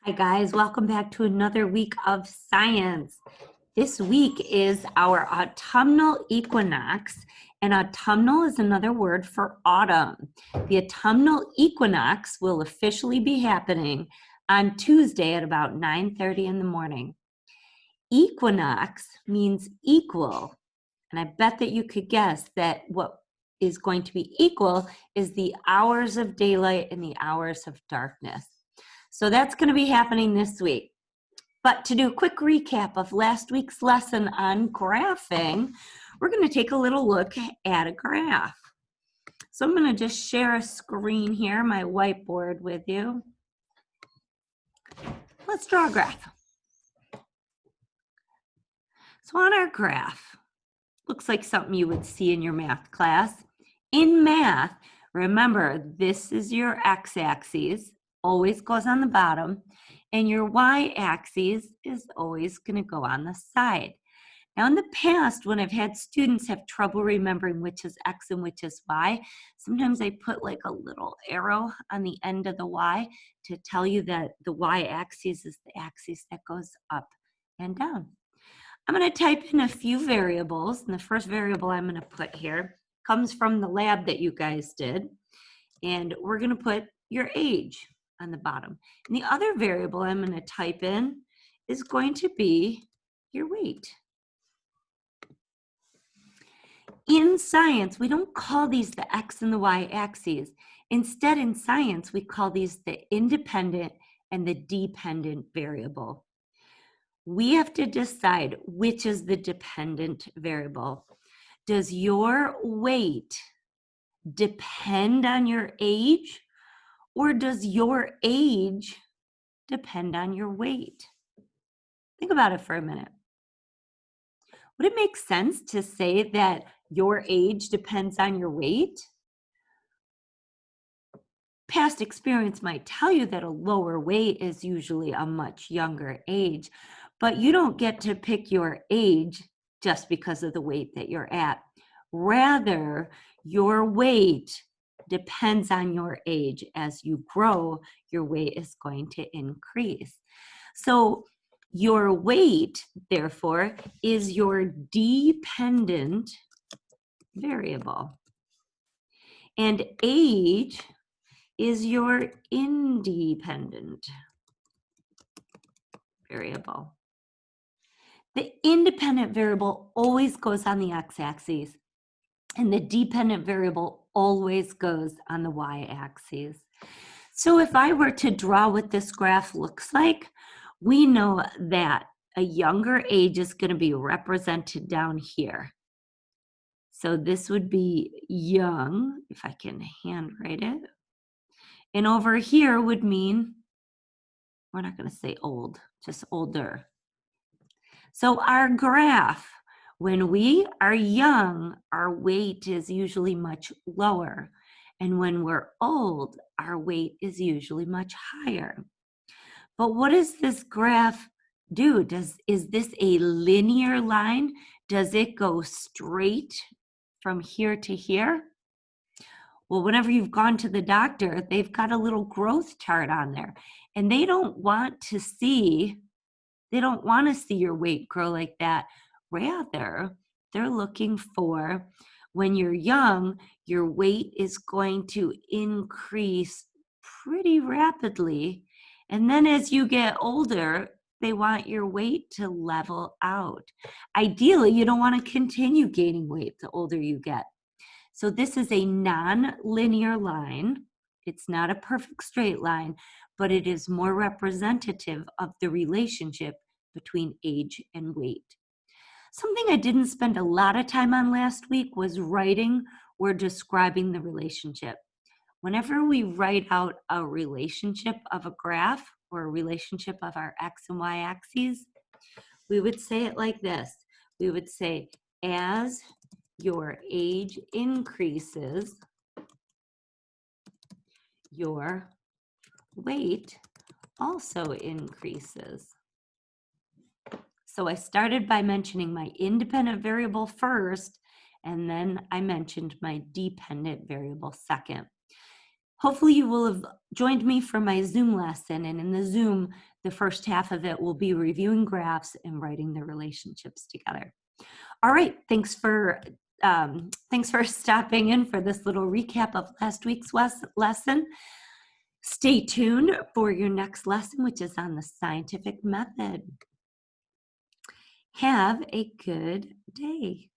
Hi guys, welcome back to another week of science. This week is our autumnal equinox, and autumnal is another word for autumn. The autumnal equinox will officially be happening on Tuesday at about 9:30 in the morning. Equinox means equal, and I bet that you could guess that what is going to be equal is the hours of daylight and the hours of darkness. So that's going to be happening this week. But to do a quick recap of last week's lesson on graphing, we're going to take a little look at a graph. So I'm going to just share a screen here, my whiteboard with you. Let's draw a graph. So on our graph, looks like something you would see in your math class. In math, remember, this is your x-axis, always goes on the bottom, and your y-axis is always going to go on the side. Now, in the past, when I've had students have trouble remembering which is x and which is y, sometimes I put like a little arrow on the end of the y to tell you that the y-axis is the axis that goes up and down. I'm going to type in a few variables, and the first variable I'm going to put here comes from the lab that you guys did, and we're going to put your age on the bottom. And the other variable I'm going to type in is going to be your weight. In science, we don't call these the x and the y axes. Instead, in science, we call these the independent and the dependent variable. We have to decide which is the dependent variable. Does your weight depend on your age, or does your age depend on your weight? Think about it for a minute. Would it make sense to say that your age depends on your weight? Past experience might tell you that a lower weight is usually a much younger age, but you don't get to pick your age just because of the weight that you're at. Rather, your weight depends on your age. As you grow, your weight is going to increase. So your weight, therefore, is your dependent variable. And age is your independent variable. The independent variable always goes on the x-axis, and the dependent variable always goes on the y-axis. So if I were to draw what this graph looks like, we know that a younger age is going to be represented down here. So this would be young, if I can handwrite it. And over here would mean, we're not going to say old, just older. So our graph, when we are young, our weight is usually much lower. And when we're old, our weight is usually much higher. But what does this graph do? Is this a linear line? Does it go straight from here to here? Well, whenever you've gone to the doctor, they've got a little growth chart on there, and they don't want to see your weight grow like that. Rather, they're looking for, when you're young, your weight is going to increase pretty rapidly. And then as you get older, they want your weight to level out. Ideally, you don't want to continue gaining weight the older you get. So this is a non-linear line. It's not a perfect straight line, but it is more representative of the relationship between age and weight. Something I didn't spend a lot of time on last week was writing or describing the relationship. Whenever we write out a relationship of a graph or a relationship of our x and y axes, we would say it like this. We would say, as your age increases, your weight also increases. So I started by mentioning my independent variable first, and then I mentioned my dependent variable second. Hopefully you will have joined me for my Zoom lesson, and in the Zoom, the first half of it will be reviewing graphs and writing the relationships together. All right, thanks for stopping in for this little recap of last week's lesson. Stay tuned for your next lesson, which is on the scientific method. Have a good day.